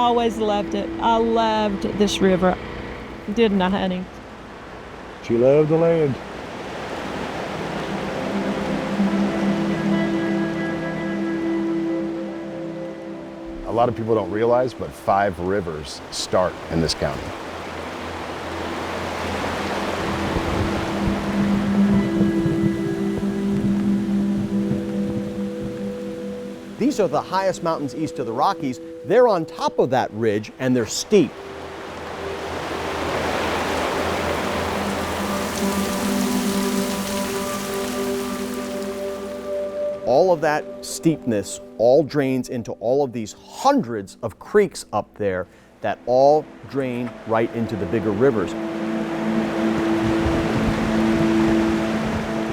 always loved it. I loved this river, didn't I, honey? She loved the land. A lot of people don't realize, but 5 rivers start in this county. These are the highest mountains east of the Rockies. They're on top of that ridge and they're steep. All of that steepness all drains into all of these hundreds of creeks up there that all drain right into the bigger rivers.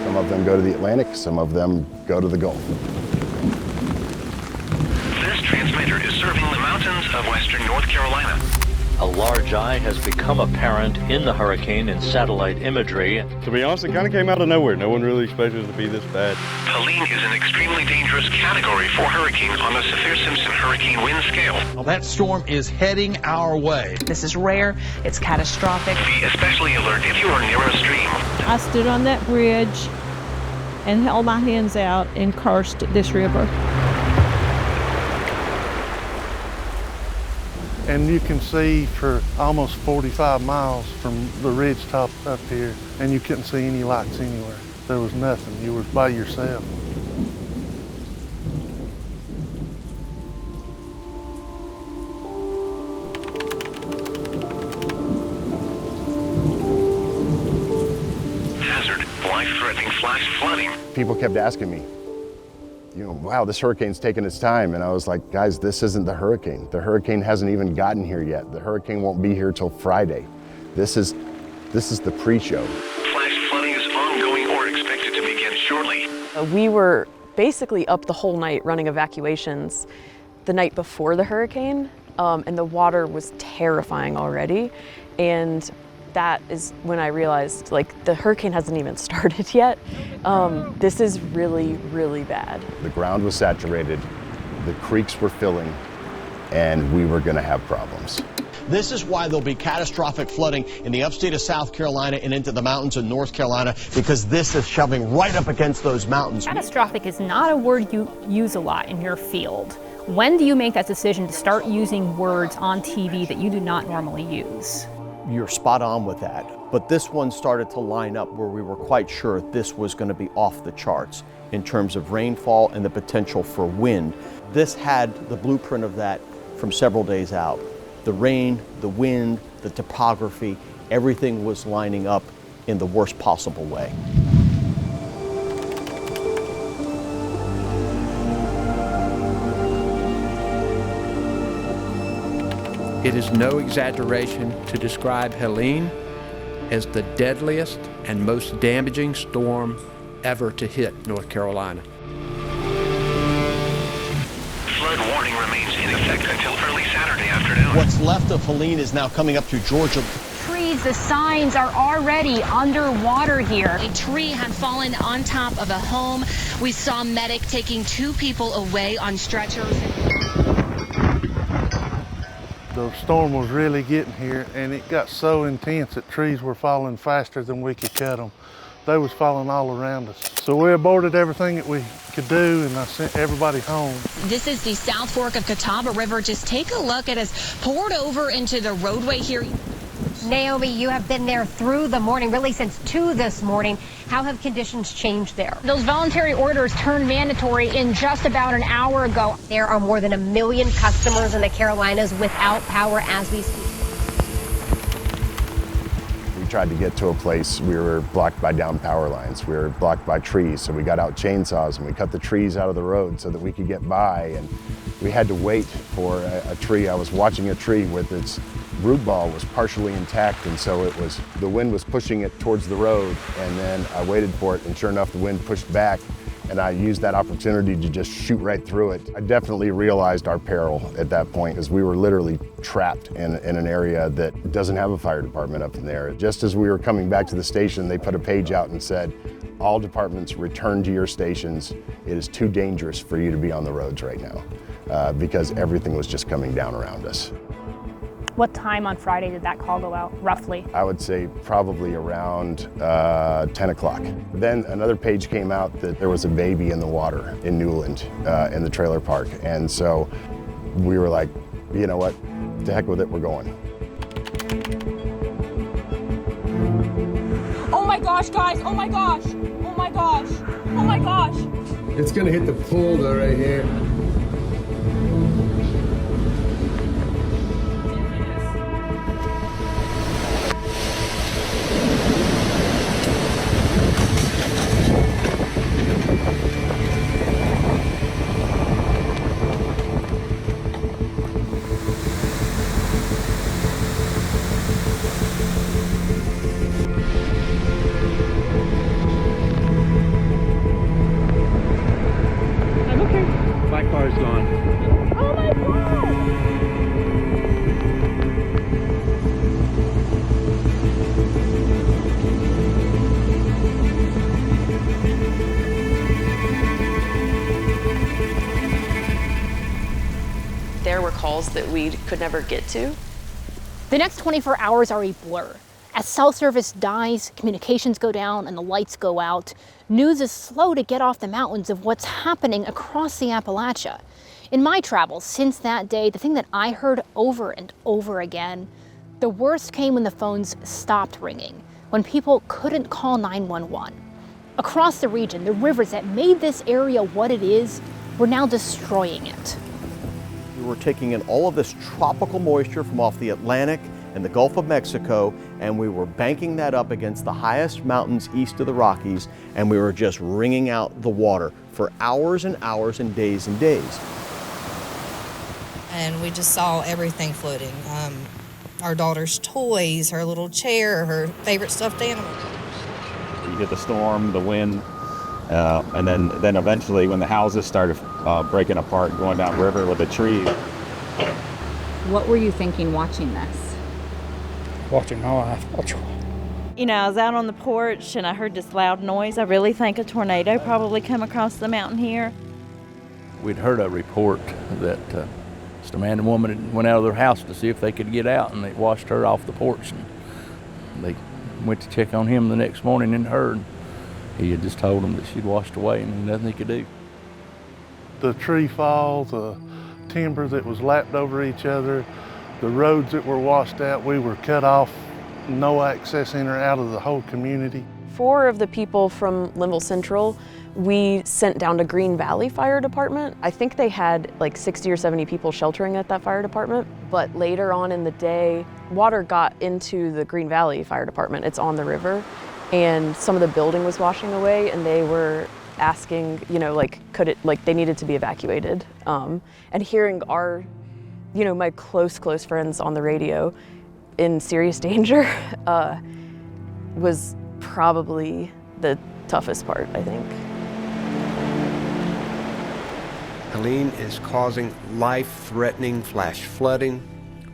Some of them go to the Atlantic, some of them go to the Gulf. This transmitter is serving the mountains of western North Carolina. A large eye has become apparent in the hurricane in satellite imagery. To be honest, it kind of came out of nowhere. No one really expected it to be this bad. Helene is an extremely dangerous category 4 hurricane on the Saffir-Simpson hurricane wind scale. Well, that storm is heading our way. This is rare. It's catastrophic. Be especially alert if you are near a stream. I stood on that bridge and held my hands out and cursed this river. And you can see for almost 45 miles from the ridge top up here, and you couldn't see any lights anywhere. There was nothing. You were by yourself. Hazard, life-threatening flash flooding. People kept asking me, wow, this hurricane's taking its time. And I was like, guys, this isn't the hurricane. The hurricane hasn't even gotten here yet. The hurricane won't be here till Friday. This is the pre-show. Flash flooding is ongoing or expected to begin shortly. We were basically up the whole night running evacuations the night before the hurricane, and the water was terrifying already. And that is when I realized, the hurricane hasn't even started yet. This is really, really bad. The ground was saturated, the creeks were filling, and we were gonna have problems. This is why there'll be catastrophic flooding in the upstate of South Carolina and into the mountains of North Carolina, because this is shoving right up against those mountains. Catastrophic is not a word you use a lot in your field. When do you make that decision to start using words on TV that you do not normally use? You're spot on with that. But this one started to line up where we were quite sure this was going to be off the charts in terms of rainfall and the potential for wind. This had the blueprint of that from several days out. The rain, the wind, the topography, everything was lining up in the worst possible way. It is no exaggeration to describe Helene as the deadliest and most damaging storm ever to hit North Carolina. Flood warning remains in effect until early Saturday afternoon. What's left of Helene is now coming up through Georgia. Trees, the signs are already underwater here. A tree had fallen on top of a home. We saw medic taking 2 people away on stretchers. The storm was really getting here, and it got so intense that trees were falling faster than we could cut them. They was falling all around us. So we aborted everything that we could do, and I sent everybody home. This is the South Fork of Catawba River. Just take a look. It has poured over into the roadway here. Naomi, you have been there through the morning, really since 2 this morning. How have conditions changed there? Those voluntary orders turned mandatory in just about an hour ago. There are more than 1 million customers in the Carolinas without power as we speak. We tried to get to a place, we were blocked by down power lines, we were blocked by trees, so we got out chainsaws and we cut the trees out of the road so that we could get by, and we had to wait for a tree. I was watching a tree with its root ball was partially intact, and so the wind was pushing it towards the road, and then I waited for it, and sure enough the wind pushed back, and I used that opportunity to just shoot right through it. I definitely realized our peril at that point, because we were literally trapped in an area that doesn't have a fire department up in there. Just as we were coming back to the station, they put a page out and said, all departments return to your stations. It is too dangerous for you to be on the roads right now, because everything was just coming down around us. What time on Friday did that call go out, roughly? I would say probably around 10 o'clock. Then another page came out that there was a baby in the water in Newland in the trailer park. And so we were like, you know what, to heck with it, we're going. Oh my gosh, guys, oh my gosh, oh my gosh, oh my gosh. It's gonna hit the pool though right here. My car's gone. Oh my God! There were calls that we could never get to. The next 24 hours are a blur. As cell service dies, communications go down, and the lights go out, news is slow to get off the mountains of what's happening across the Appalachia. In my travels since that day, the thing that I heard over and over again, the worst came when the phones stopped ringing, when people couldn't call 911. Across the region, the rivers that made this area what it is were now destroying it. We were taking in all of this tropical moisture from off the Atlantic and the Gulf of Mexico, and we were banking that up against the highest mountains east of the Rockies, and we were just wringing out the water for hours and hours and days and days. And we just saw everything floating. Our daughter's toys, her little chair, her favorite stuffed animal. You get the storm, the wind, and then eventually when the houses started breaking apart, going down river with the trees. What were you thinking watching this? Watching my life. You know, I was out on the porch and I heard this loud noise. I really think a tornado probably come across the mountain here. We'd heard a report that just a man and woman went out of their house to see if they could get out, and they washed her off the porch. And they went to check on him the next morning and her, and he had just told them that she'd washed away and nothing he could do. The tree fall, the timber that was lapped over each other, the roads that were washed out, we were cut off, no access in or out of the whole community. 4 of the people from Linville Central, we sent down to Green Valley Fire Department. I think they had like 60 or 70 people sheltering at that fire department, but later on in the day, water got into the Green Valley Fire Department. It's on the river, and some of the building was washing away, and they were asking, you know, like, could it, like, they needed to be evacuated. And hearing our, you know, my close friends on the radio in serious danger was probably the toughest part, I think. Helene is causing life-threatening flash flooding,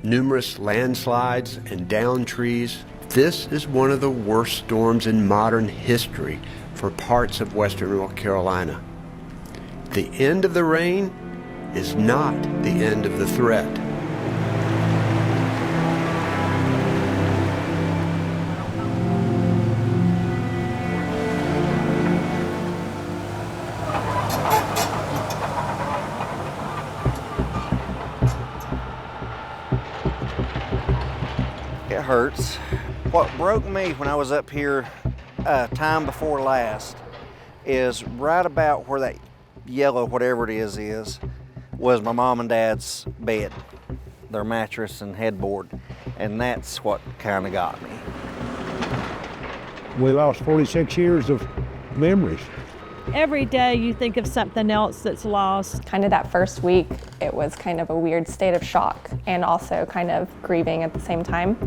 numerous landslides, and downed trees. This is one of the worst storms in modern history for parts of western North Carolina. The end of the rain is not the end of the threat. It hurts. What broke me when I was up here time before last is right about where that yellow whatever it is was my mom and dad's bed, their mattress and headboard, and that's what kind of got me. We lost 46 years of memories. Every day you think of something else that's lost. Kind of that first week, it was kind of a weird state of shock and also kind of grieving at the same time.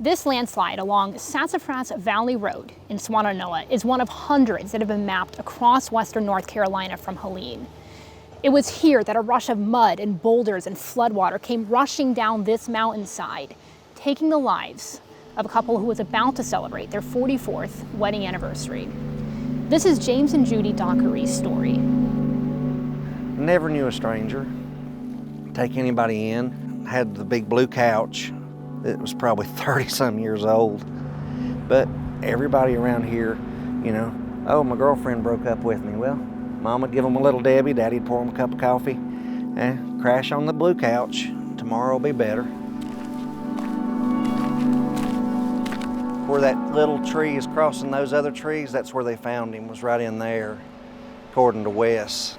This landslide along Sassafras Valley Road in Swannanoa is one of hundreds that have been mapped across western North Carolina from Helene. It was here that a rush of mud and boulders and floodwater came rushing down this mountainside, taking the lives of a couple who was about to celebrate their 44th wedding anniversary. This is James and Judy Dockery's story. Never knew a stranger. Take anybody in. Had the big blue couch. It was probably 30-some years old. But everybody around here, you know, oh, my girlfriend broke up with me. Well, Mom would give them a little Debbie, Daddy'd pour them a cup of coffee, and crash on the blue couch. Tomorrow will be better. Where that little tree is crossing those other trees, that's where they found him, was right in there, according to Wes.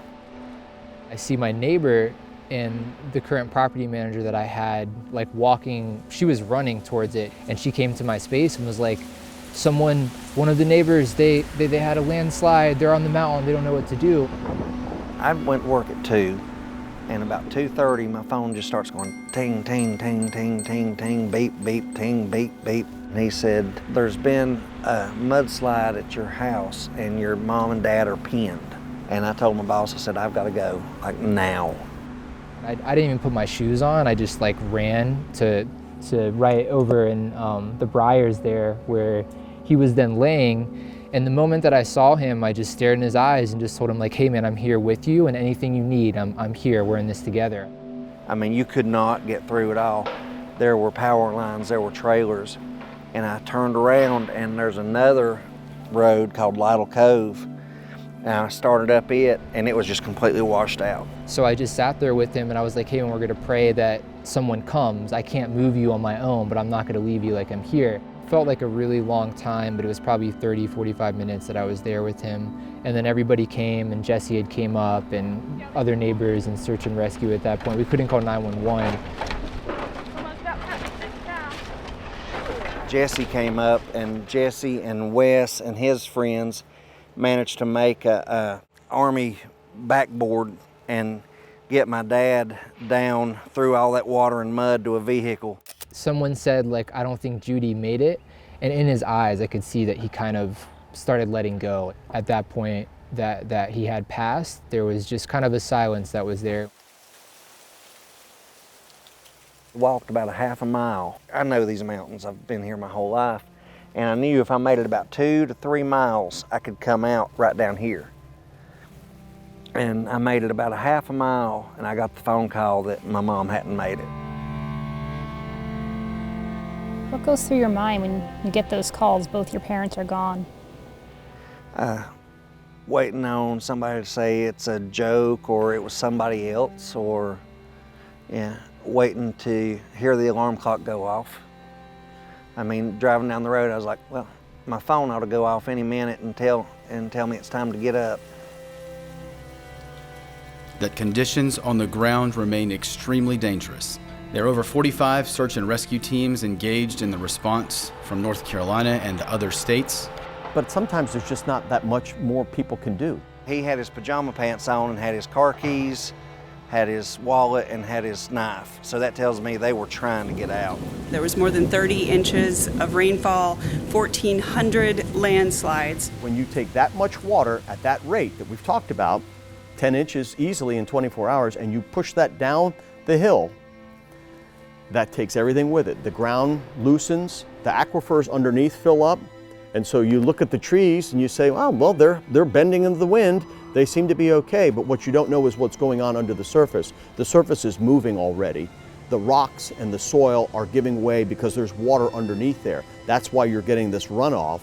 I see my neighbor and the current property manager that I had, like walking, she was running towards it, and she came to my space and was like, one of the neighbors, they had a landslide, they're on the mountain, they don't know what to do. I went to work at 2, and about 2:30, my phone just starts going ting, ting, ting, ting, ting, ting, beep, beep, ting, beep, beep. And he said, there's been a mudslide at your house, and your mom and dad are pinned. And I told my boss, I said, I've got to go, like now. I didn't even put my shoes on. I just like ran to right over in the briars there where he was then laying. And the moment that I saw him, I just stared in his eyes and just told him like, hey man, I'm here with you, and anything you need, I'm here, we're in this together. I mean, you could not get through it all. There were power lines, there were trailers. And I turned around and there's another road called Lytle Cove. And I started up it, and it was just completely washed out. So I just sat there with him and I was like, hey, we're gonna pray that someone comes. I can't move you on my own, but I'm not gonna leave you, like I'm here. Felt like a really long time, but it was probably 30, 45 minutes that I was there with him. And then everybody came, and Jesse had came up, and other neighbors and search and rescue at that point. We couldn't call 911. Jesse came up, and Jesse and Wes and his friends managed to make a army backboard and get my dad down through all that water and mud to a vehicle. Someone said, like, I don't think Judy made it. And in his eyes, I could see that he kind of started letting go. At that point that he had passed, there was just kind of a silence that was there. Walked about a half a mile. I know these mountains, I've been here my whole life. And I knew if I made it about 2 to 3 miles, I could come out right down here. And I made it about a half a mile, and I got the phone call that my mom hadn't made it. What goes through your mind when you get those calls, both your parents are gone? Waiting on somebody to say it's a joke or it was somebody else, or waiting to hear the alarm clock go off. I mean, driving down the road, I was like, well, my phone ought to go off any minute and tell me it's time to get up. That conditions on the ground remain extremely dangerous. There are over 45 search and rescue teams engaged in the response from North Carolina and other states. But sometimes there's just not that much more people can do. He had his pajama pants on and had his car keys, had his wallet, and had his knife. So that tells me they were trying to get out. There was more than 30 inches of rainfall, 1,400 landslides. When you take that much water at that rate that we've talked about, 10 inches easily in 24 hours, and you push that down the hill, that takes everything with it. The ground loosens, the aquifers underneath fill up, and so you look at the trees and you say, oh, well, they're bending into the wind. They seem to be okay, but what you don't know is what's going on under the surface. The surface is moving already. The rocks and the soil are giving way because there's water underneath there. That's why you're getting this runoff.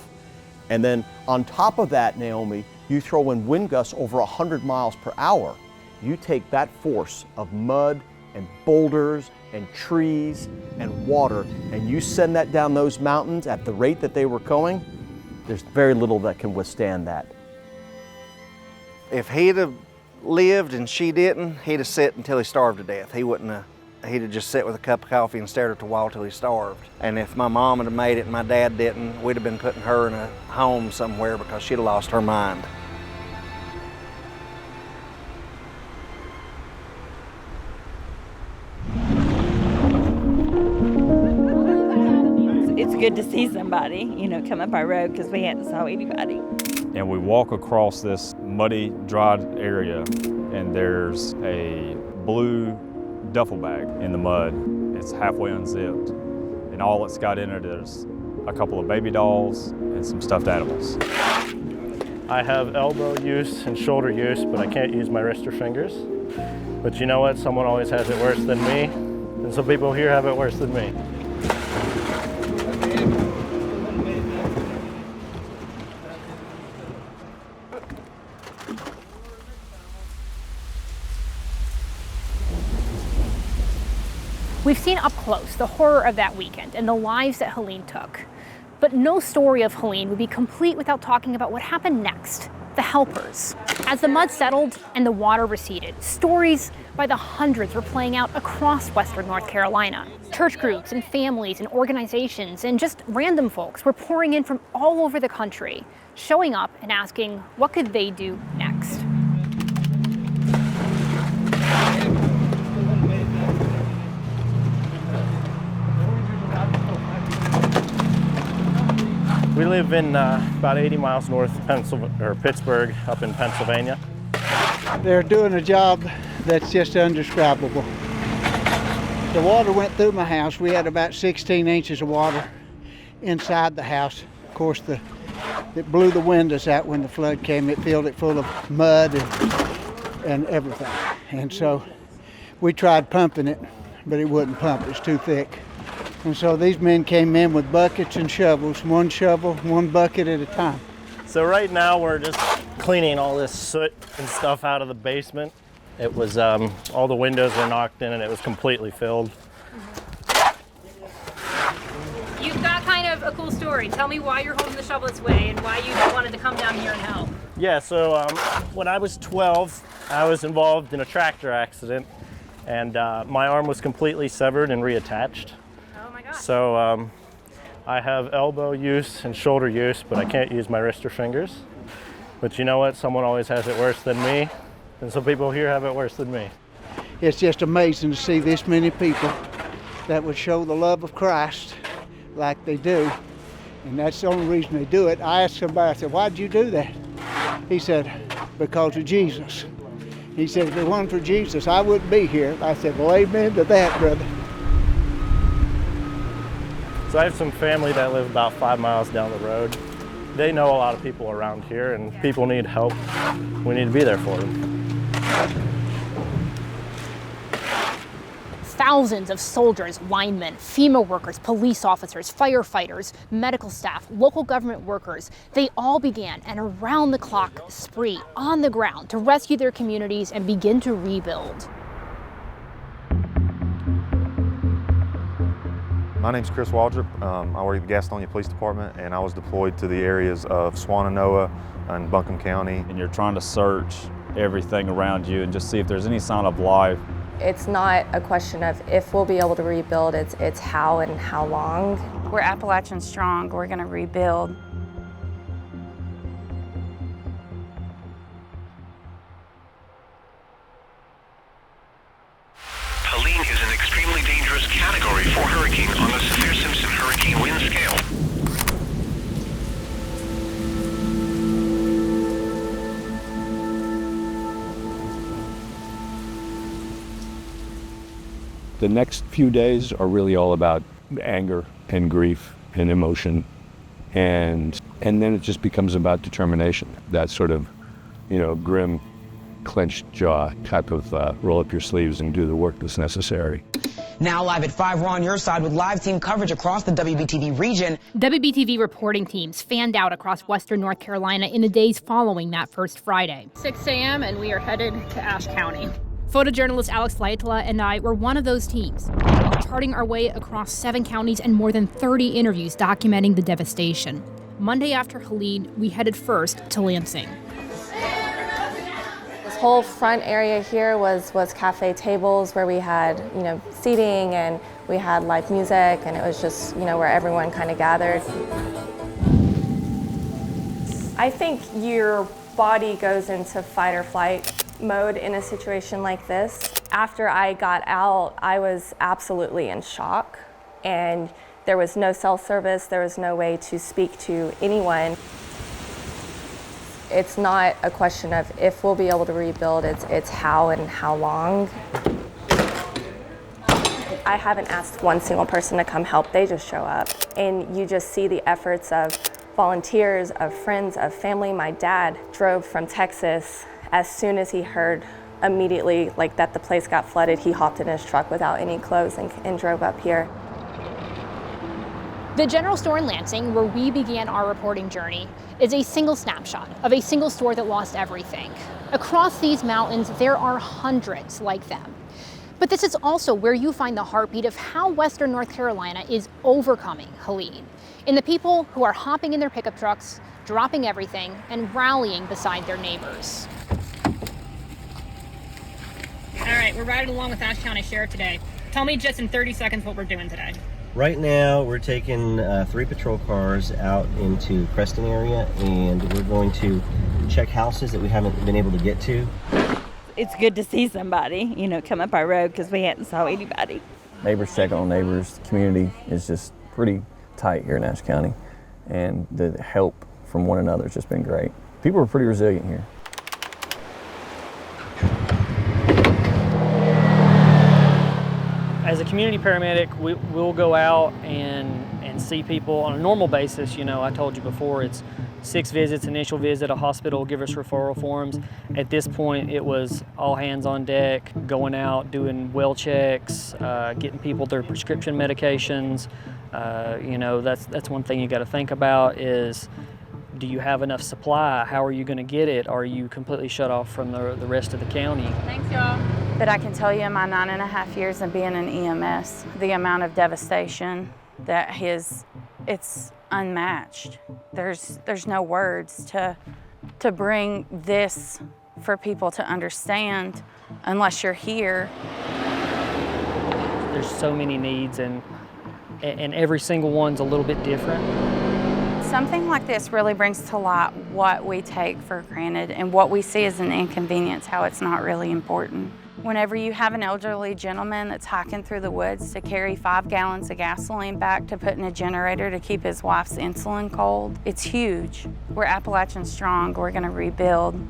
And then on top of that, Naomi, you throw in wind gusts over 100 miles per hour. You take that force of mud and boulders and trees and water, and you send that down those mountains at the rate that they were going, there's very little that can withstand that. If he'd have lived and she didn't, he'd have sat until he starved to death. He'd have just sat with a cup of coffee and stared at the wall till he starved. And if my mom had made it and my dad didn't, we'd have been putting her in a home somewhere because she'd have lost her mind. It's good to see somebody, come up our road because we hadn't saw anybody. And we walk across this muddy, dried area, and there's a blue duffel bag in the mud. It's halfway unzipped, and all it's got in it is a couple of baby dolls and some stuffed animals. I have elbow use and shoulder use, but I can't use my wrist or fingers. But you know what? Someone always has it worse than me, and some people here have it worse than me. We've seen up close the horror of that weekend and the lives that Helene took. But no story of Helene would be complete without talking about what happened next, the helpers. As the mud settled and the water receded, stories by the hundreds were playing out across Western North Carolina. Church groups and families and organizations and just random folks were pouring in from all over the country, showing up and asking what could they do next. We live in about 80 miles north of Pittsburgh, up in Pennsylvania. They're doing a job that's just indescribable. The water went through my house. We had about 16 inches of water inside the house. Of course, it blew the windows out when the flood came. It filled it full of mud and everything. And so we tried pumping it, but it wouldn't pump. It was too thick. And so these men came in with buckets and shovels, one shovel, one bucket at a time. So right now we're just cleaning all this soot and stuff out of the basement. It was, all the windows were knocked in and it was completely filled. You've got kind of a cool story. Tell me why you're holding the shovel this way and why you wanted to come down here and help. Yeah, so when I was 12, I was involved in a tractor accident and my arm was completely severed and reattached. So I have elbow use and shoulder use, but I can't use my wrist or fingers. But you know what? Someone always has it worse than me, and some people here have it worse than me. It's just amazing to see this many people that would show the love of Christ like they do. And that's the only reason they do it. I asked somebody, I said, why'd you do that? He said, because of Jesus. He said, if it wasn't for Jesus, I wouldn't be here. I said, well, amen to that, brother. So I have some family that live about 5 miles down the road. They know a lot of people around here and people need help. We need to be there for them. Thousands of soldiers, linemen, FEMA workers, police officers, firefighters, medical staff, local government workers, they all began an around-the-clock spree on the ground to rescue their communities and begin to rebuild. My name's Chris Waldrop. I work at the Gastonia Police Department, and I was deployed to the areas of Swannanoa and Buncombe County. And you're trying to search everything around you and just see if there's any sign of life. It's not a question of if we'll be able to rebuild, it's how and how long. We're Appalachian strong, we're gonna rebuild. Helene is an extremely dangerous category 4 hurricane on the Saffir-Simpson hurricane wind scale. The next few days are really all about anger and grief and emotion, and then it just becomes about determination. That sort of, grim, clenched jaw type of roll up your sleeves and do the work that's necessary. Now live at 5, we're on your side with live team coverage across the WBTV region. WBTV reporting teams fanned out across Western North Carolina in the days following that first Friday. 6 a.m. and we are headed to Ashe County. Photojournalist Alex Laitala and I were one of those teams, charting our way across 7 counties and more than 30 interviews documenting the devastation. Monday after Helene, we headed first to Lansing. This whole front area here was cafe tables where we had, seating and we had live music, and it was just, where everyone kind of gathered. I think your body goes into fight or flight mode in a situation like this. After I got out, I was absolutely in shock, and There was no cell service, there was no way to speak to anyone. It's not a question of if we'll be able to rebuild, it's how and how long. I haven't asked one single person to come help, they just show up. And you just see the efforts of volunteers, of friends, of family. My dad drove from Texas as soon as he heard immediately like that the place got flooded. He hopped in his truck without any clothes and drove up here. The general store in Lansing, where we began our reporting journey, is a single snapshot of a single store that lost everything. Across these mountains, there are hundreds like them. But this is also where you find the heartbeat of how Western North Carolina is overcoming Helene, in the people who are hopping in their pickup trucks, dropping everything, and rallying beside their neighbors. All right, we're riding along with Ashe County Sheriff today. Tell me just in 30 seconds what we're doing today. Right now, we're taking 3 patrol cars out into Creston area, and we're going to check houses that we haven't been able to get to. It's good to see somebody, you know, come up our road because we hadn't saw anybody. Neighbors check on neighbors. The community is just pretty tight here in Ashe County, and the help from one another has just been great. People are pretty resilient here. As a community paramedic, we'll go out and see people on a normal basis. You know, I told you before, it's 6 visits, initial visit, a hospital will give us referral forms. At this point, it was all hands on deck, going out, doing well checks, getting people their prescription medications. You know, that's one thing you got to think about is, do you have enough supply? How are you going to get it? Are you completely shut off from the rest of the county? Thanks, y'all. But I can tell you in my 9.5 years of being in EMS, the amount of devastation that it's unmatched. There's no words to bring this for people to understand unless you're here. There's so many needs and every single one's a little bit different. Something like this really brings to light what we take for granted and what we see as an inconvenience, how it's not really important. Whenever you have an elderly gentleman that's hiking through the woods to carry 5 gallons of gasoline back to put in a generator to keep his wife's insulin cold, it's huge. We're Appalachian strong, we're gonna rebuild.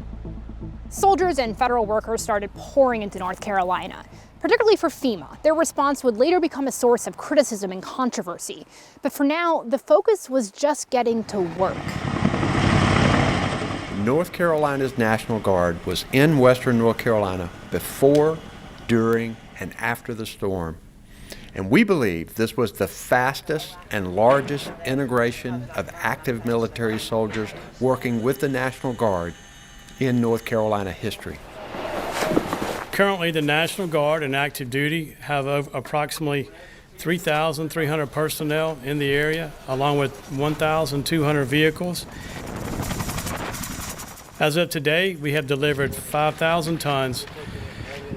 Soldiers and federal workers started pouring into North Carolina, particularly for FEMA. Their response would later become a source of criticism and controversy. But for now, the focus was just getting to work. North Carolina's National Guard was in Western North Carolina before, during, and after the storm. And we believe this was the fastest and largest integration of active military soldiers working with the National Guard in North Carolina history. Currently, the National Guard and active duty have approximately 3,300 personnel in the area, along with 1,200 vehicles. As of today, we have delivered 5,000 tons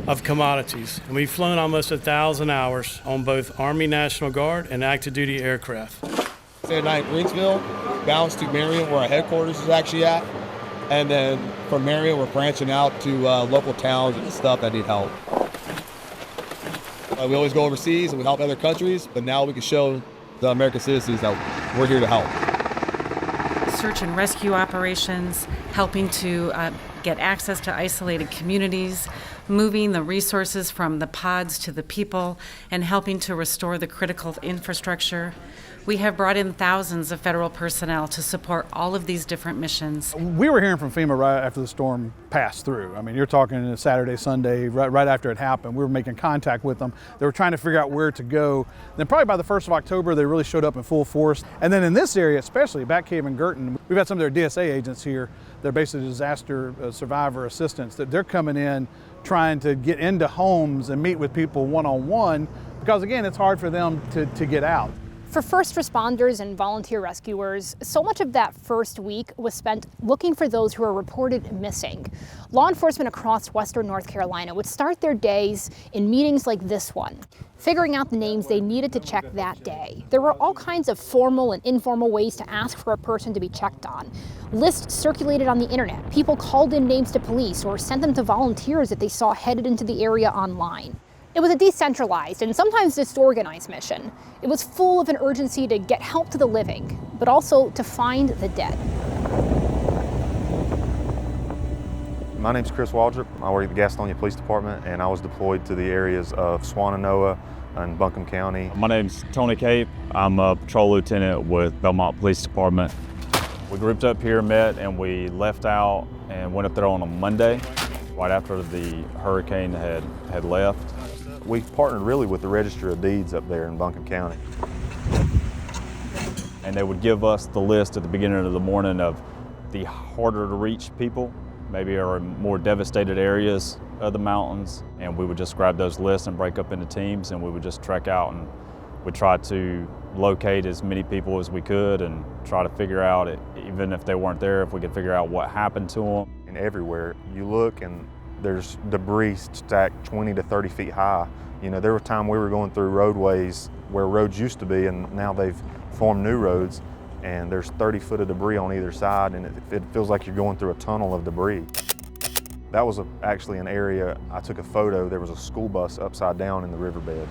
of commodities, and we've flown almost 1,000 hours on both Army National Guard and active duty aircraft. At night, Greensville, bounce to Marion, where our headquarters is actually at, and then from Marion, we're branching out to local towns and stuff that need help. We always go overseas and we help other countries, but now we can show the American citizens that we're here to help. Search and rescue operations, helping to get access to isolated communities, moving the resources from the pods to the people, and helping to restore the critical infrastructure. We have brought in thousands of federal personnel to support all of these different missions. We were hearing from FEMA right after the storm passed through. I mean, you're talking Saturday, Sunday, right after it happened. We were making contact with them. They were trying to figure out where to go. Then probably by the 1st of October, they really showed up in full force. And then in this area, especially Back Cave and Girton, we've had some of their DSA agents here. They're basically disaster survivor assistants, that they're coming in trying to get into homes and meet with people one-on-one, because again, it's hard for them to get out. For first responders and volunteer rescuers, so much of that first week was spent looking for those who are reported missing. Law enforcement across Western North Carolina would start their days in meetings like this one, figuring out the names they needed to check that day. There were all kinds of formal and informal ways to ask for a person to be checked on. Lists circulated on the internet. People called in names to police or sent them to volunteers that they saw headed into the area online. It was a decentralized and sometimes disorganized mission. It was full of an urgency to get help to the living, but also to find the dead. My name's Chris Waldrop. I work at the Gastonia Police Department, and I was deployed to the areas of Swannanoa and Buncombe County. My name's Tony Cape. I'm a patrol lieutenant with Belmont Police Department. We grouped up here, met, and we left out and went up there on a Monday, right after the hurricane had left. We partnered really with the Register of Deeds up there in Buncombe County. And they would give us the list at the beginning of the morning of the harder to reach people, maybe our more devastated areas of the mountains, and we would just grab those lists and break up into teams, and we would just trek out and we'd try to locate as many people as we could and try to figure out, even if they weren't there, if we could figure out what happened to them. And everywhere you look and there's debris stacked 20 to 30 feet high. You know, there were times we were going through roadways where roads used to be, and now they've formed new roads, and there's 30 foot of debris on either side, and it feels like you're going through a tunnel of debris. That was actually an area, I took a photo, there was a school bus upside down in the riverbed.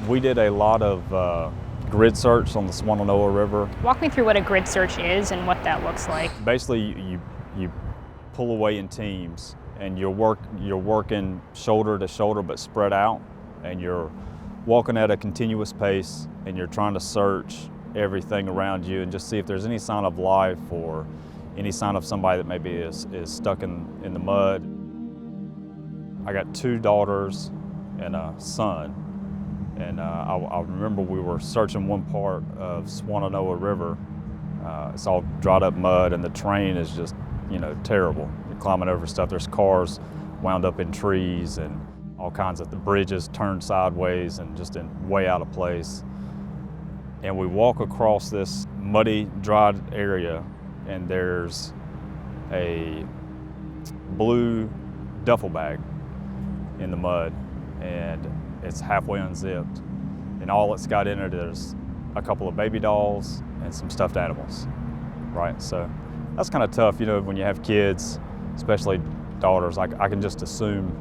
We did a lot of grid search on the Swannanoa River. Walk me through what a grid search is and what that looks like. Basically, you pull away in teams, and you're working shoulder to shoulder but spread out, and you're walking at a continuous pace, and you're trying to search everything around you and just see if there's any sign of life or any sign of somebody that maybe is stuck in the mud. I got 2 daughters and a son, and I remember we were searching one part of Swannanoa River. It's all dried up mud, and the terrain is just, you know, terrible. You're climbing over stuff. There's cars wound up in trees and all kinds of, the bridges turned sideways and just way out of place. And we walk across this muddy, dried area, and there's a blue duffel bag in the mud, and it's halfway unzipped. And all it's got in it is a couple of baby dolls and some stuffed animals, right? So that's kind of tough, you know, when you have kids, especially daughters. I can just assume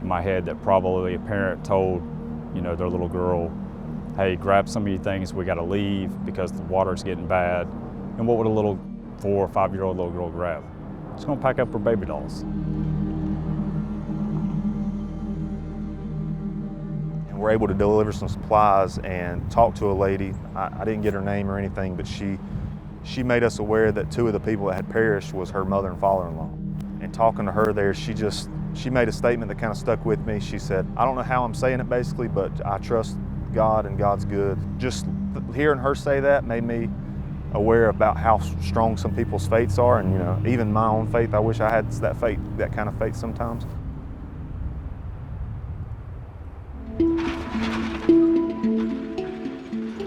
in my head that probably a parent told, you know, their little girl, hey, grab some of your things, we gotta leave because the water's getting bad. And what would a little 4 or 5-year-old little girl grab? She's gonna pack up her baby dolls. And we're able to deliver some supplies and talk to a lady. I didn't get her name or anything, but she made us aware that 2 of the people that had perished was her mother and father-in-law. And talking to her there, she made a statement that kind of stuck with me. She said, I don't know how I'm saying it basically, but I trust God and God's good. Just hearing her say that made me aware about how strong some people's faiths are, and, you know, even my own faith, I wish I had that faith, that kind of faith sometimes.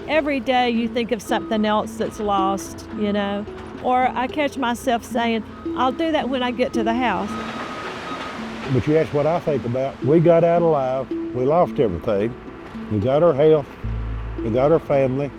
Every day you think of something else that's lost, you know, or I catch myself saying, I'll do that when I get to the house. But you ask what I think about. We got out alive, we lost everything. We got our health, we got our family.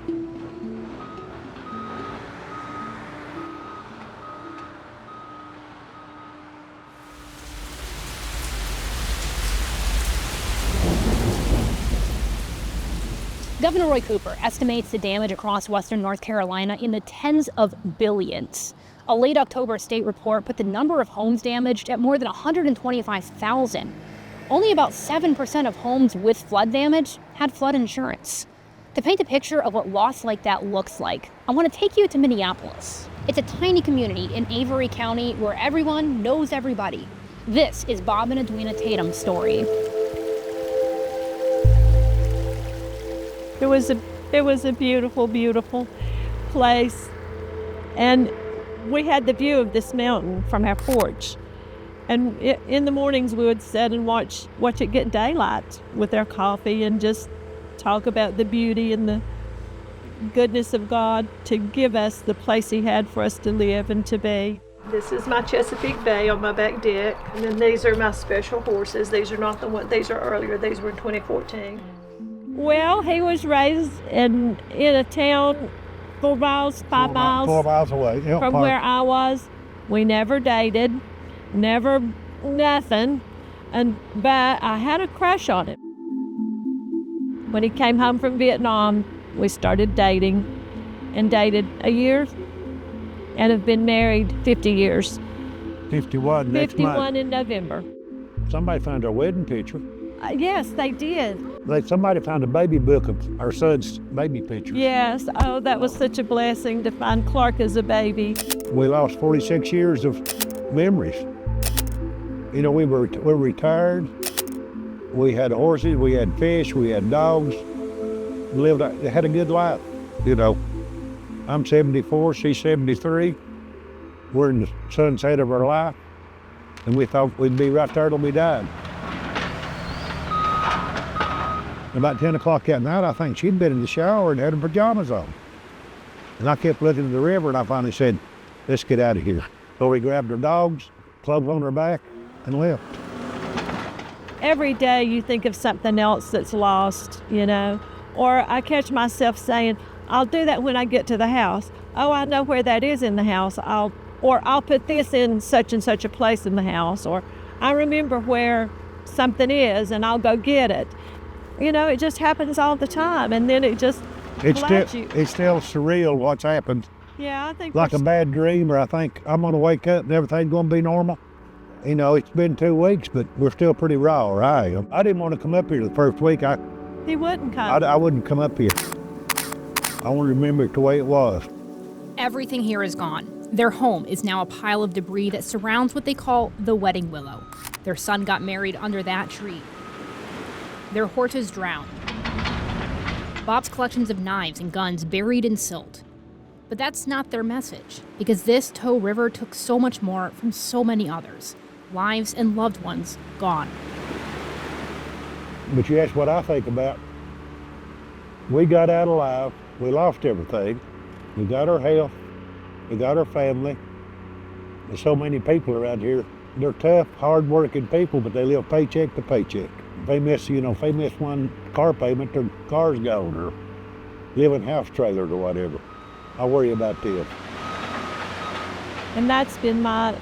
Governor Roy Cooper estimates the damage across western North Carolina in the tens of billions. A late October state report put the number of homes damaged at more than 125,000. Only about 7% of homes with flood damage had flood insurance. To paint a picture of what loss like that looks like, I want to take you to Minneapolis. It's a tiny community in Avery County where everyone knows everybody. This is Bob and Edwina Tatum's story. It was a beautiful, beautiful place. And we had the view of this mountain from our porch. And in the mornings we would sit and watch it get daylight with our coffee and just talk about the beauty and the goodness of God to give us the place He had for us to live and to be. This is my Chesapeake Bay on my back deck, and then these are my special horses. These are not the ones, these are earlier, these were in 2014. Well, he was raised in a town 4 miles, 5 miles 4 miles away from where I was. We never dated, never nothing. But I had a crush on him. When he came home from Vietnam, we started dating and dated a year and have been married 50 years. 51 next 51 month. in November. Somebody found our wedding picture. Yes, they did. Somebody found a baby book of our son's baby pictures. Yes, oh, that was such a blessing to find Clark as a baby. We lost 46 years of memories. You know, we're retired. We had horses, we had fish, we had dogs. Had a good life, you know. I'm 74, she's 73. We're in the sunset of our life, and we thought we'd be right there till we died. About 10 o'clock that night, I think she'd been in the shower and had her pajamas on. And I kept looking at the river, and I finally said, let's get out of here. So we grabbed her dogs, clothes on her back, and left. Every day you think of something else that's lost, you know. Or I catch myself saying, I'll do that when I get to the house. Oh, I know where that is in the house. I'll put this in such and such a place in the house. Or I remember where something is and I'll go get it. You know, it just happens all the time, and then it just It's you. still surreal what's happened. Yeah, I think Like a bad dream, or I think I'm gonna wake up and everything's gonna be normal. You know, it's been 2 weeks, but we're still pretty raw, or I am. I didn't want to come up here the first week. He wouldn't come. I wouldn't come up here. I want to remember it the way it was. Everything here is gone. Their home is now a pile of debris that surrounds what they call the wedding willow. Their son got married under that tree. Their horses drowned. Bob's collections of knives and guns buried in silt. But that's not their message, because this Tow River took so much more from so many others. Lives and loved ones gone. But you ask what I think about. We got out alive. We lost everything. We got our health. We got our family. There's so many people around here. They're tough, hard-working people, but they live paycheck to paycheck. If they miss one car payment, their car's gone, or live in house trailers or whatever. I worry about this. And that's been my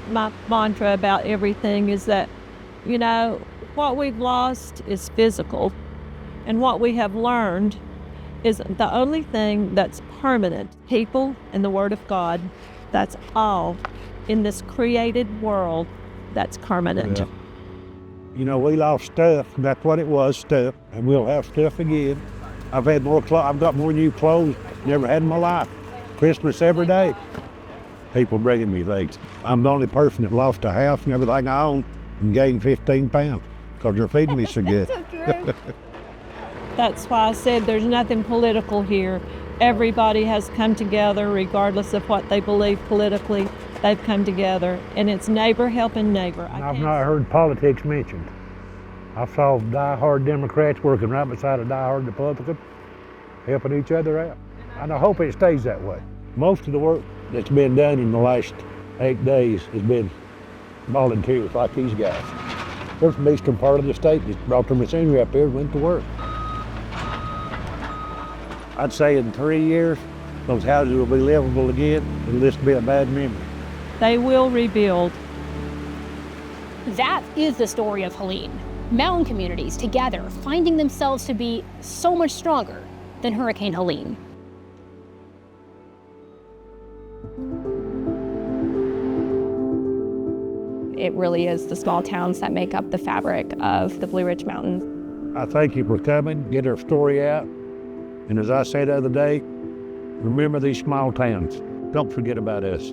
mantra about everything, is that, you know, what we've lost is physical, and what we have learned is the only thing that's permanent. People and the Word of God, that's all in this created world that's permanent. Yeah. You know, we lost stuff, and that's what it was, stuff, and we'll have stuff again. I've got more new clothes than I ever had in my life. Christmas every day. People bringing me things. I'm the only person that lost a house and everything I own and gained 15 pounds because they're feeding me so good. That's why I said there's nothing political here. Everybody has come together regardless of what they believe politically. They've come together, and it's neighbor helping neighbor. I've not heard politics mentioned. I saw die-hard Democrats working right beside a die-hard Republican, helping each other out. And I hope it stays that way. Most of the work that's been done in the last 8 days has been volunteers like these guys. They're from the eastern part of the state that brought their machinery up here and went to work. I'd say in 3 years, those houses will be livable again. It'll just be a bad memory. They will rebuild. That is the story of Helene. Mountain communities together finding themselves to be so much stronger than Hurricane Helene. It really is the small towns that make up the fabric of the Blue Ridge Mountains. I thank you for coming, get our story out. And as I said the other day, remember these small towns. Don't forget about us.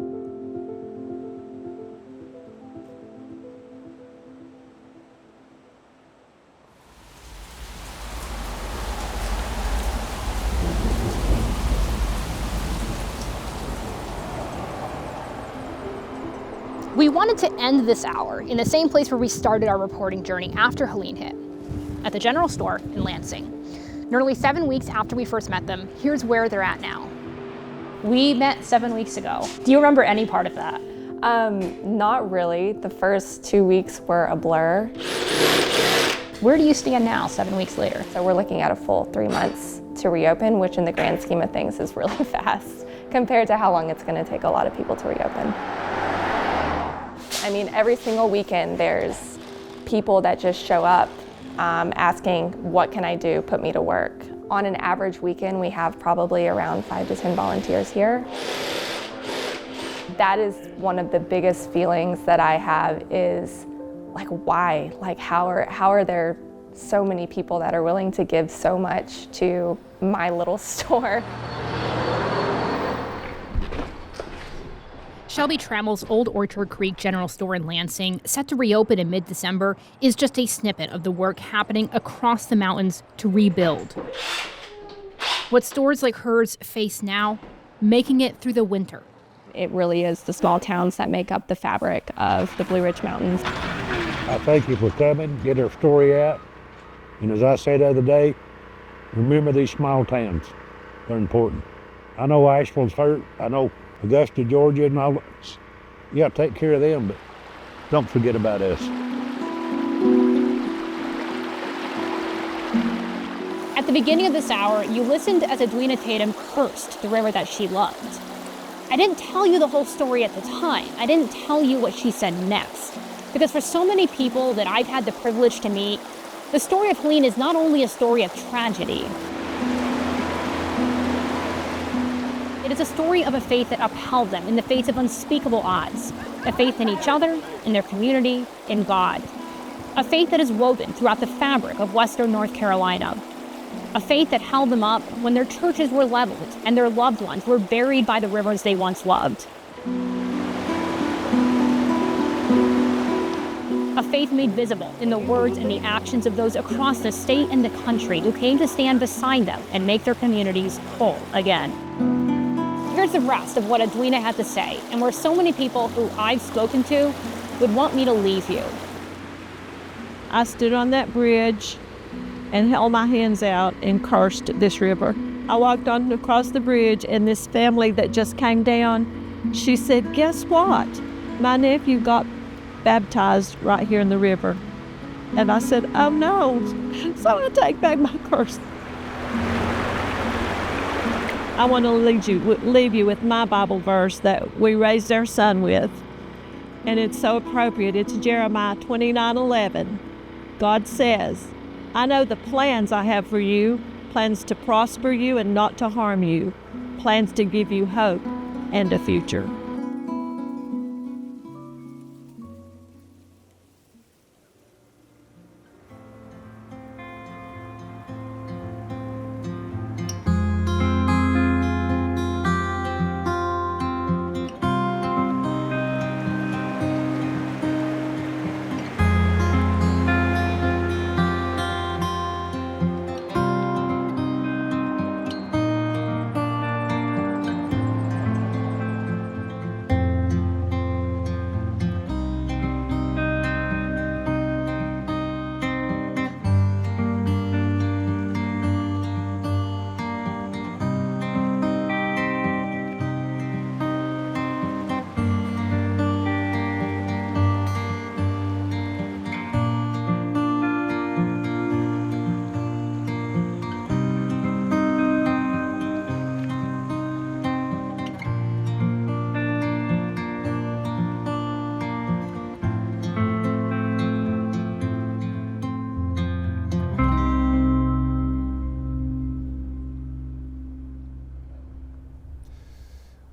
We wanted to end this hour in the same place where we started our reporting journey after Helene hit, at the general store in Lansing. Nearly 7 weeks after we first met them, here's where they're at now. We met 7 weeks ago. Do you remember any part of that? Not really. The first 2 weeks were a blur. Where do you stand now, 7 weeks later? So we're looking at a full 3 months to reopen, which in the grand scheme of things is really fast compared to how long it's going to take a lot of people to reopen. I mean, every single weekend there's people that just show up asking, what can I do? Put me to work. On an average weekend, we have probably around 5 to 10 volunteers here. That is one of the biggest feelings that I have is, like, why? Like, how are there so many people that are willing to give so much to my little store? Shelby Trammell's Old Orchard Creek General Store in Lansing, set to reopen in mid-December, is just a snippet of the work happening across the mountains to rebuild. What stores like hers face now, making it through the winter. It really is the small towns that make up the fabric of the Blue Ridge Mountains. I thank you for coming, get our story out. And as I said the other day, remember these small towns. They're important. I know Asheville's hurt. I know Augusta, Georgia, and all. You got to take care of them, but don't forget about us. At the beginning of this hour, you listened as Edwina Tatum cursed the river that she loved. I didn't tell you the whole story at the time. I didn't tell you what she said next. Because for so many people that I've had the privilege to meet, the story of Helene is not only a story of tragedy. It is a story of a faith that upheld them in the face of unspeakable odds. A faith in each other, in their community, in God. A faith that is woven throughout the fabric of Western North Carolina. A faith that held them up when their churches were leveled and their loved ones were buried by the rivers they once loved. A faith made visible in the words and the actions of those across the state and the country who came to stand beside them and make their communities whole again. Here's the rest of what Edwina had to say, and where so many people who I've spoken to would want me to leave you. I stood on that bridge and held my hands out and cursed this river. I walked on across the bridge, and this family that just came down, she said, guess what? My nephew got baptized right here in the river. And I said, oh no. So I take back my curse. I want to leave you with my Bible verse that we raised our son with. And it's so appropriate. It's Jeremiah 29:11. God says, I know the plans I have for you, plans to prosper you and not to harm you, plans to give you hope and a future.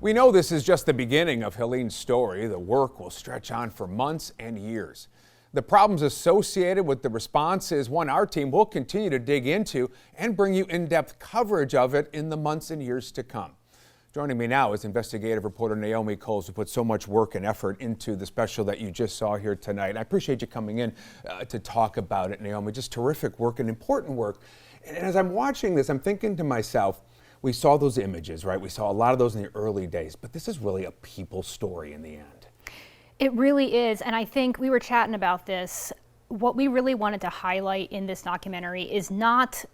We know this is just the beginning of Helene's story. The work will stretch on for months and years. The problems associated with the response is one our team will continue to dig into and bring you in-depth coverage of it in the months and years to come. Joining me now is investigative reporter Naomi Kowles, who put so much work and effort into the special that you just saw here tonight. I appreciate you coming in to talk about it, Naomi. Just terrific work and important work. And as I'm watching this, I'm thinking to myself, we saw those images, right? We saw a lot of those in the early days, but this is really a people's story in the end. It really is, and I think we were chatting about this. What we really wanted to highlight in this documentary is not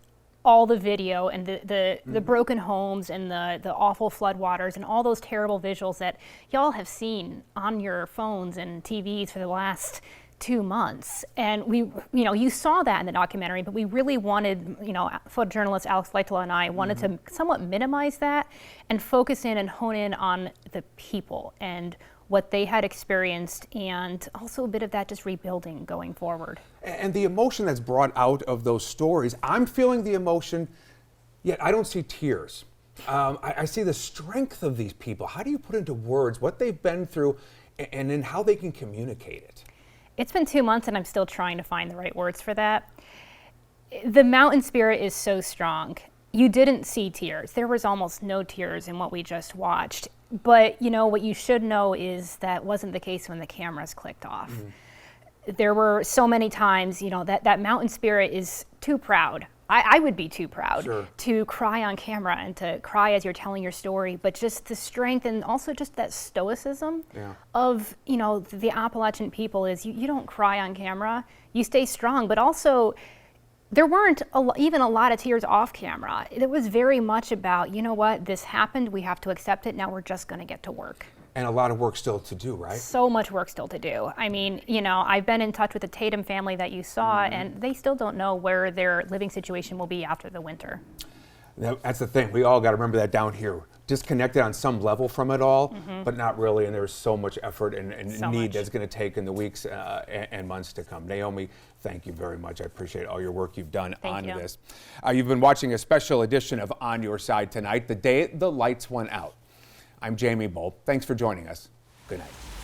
all the video and the broken homes and the awful floodwaters and all those terrible visuals that y'all have seen on your phones and TVs for the last 2 months. And you saw that in the documentary, but we really wanted, photojournalist Alex Laitala and I wanted to somewhat minimize that and focus in and hone in on the people and what they had experienced, and also a bit of that just rebuilding going forward. And the emotion that's brought out of those stories, I'm feeling the emotion, yet I don't see tears. I see the strength of these people. How do you put into words what they've been through and then how they can communicate it? It's been 2 months and I'm still trying to find the right words for that. The mountain spirit is so strong. You didn't see tears. There was almost no tears in what we just watched. But you know, what you should know is that wasn't the case when the cameras clicked off. There were so many times, you know, that mountain spirit is too proud. I would be too proud to cry on camera and to cry as you're telling your story, but just the strength and also just that stoicism of, you know, the Appalachian people is you don't cry on camera, you stay strong, but also there weren't even a lot of tears off camera. It was very much about, you know what, this happened, we have to accept it, now we're just gonna get to work. And a lot of work still to do, right? So much work still to do. I mean, you know, I've been in touch with the Tatum family that you saw, and they still don't know where their living situation will be after the winter. That's the thing, we all gotta remember that down here. Disconnected on some level from it all, but not really, and there's so much effort and So need much. that's gonna take in the weeks and months to come. Naomi, thank you very much. I appreciate all your work you've done on this. You've been watching a special edition of On Your Side tonight, the day the lights went out. I'm Jamie Bull. Thanks for joining us. Good night.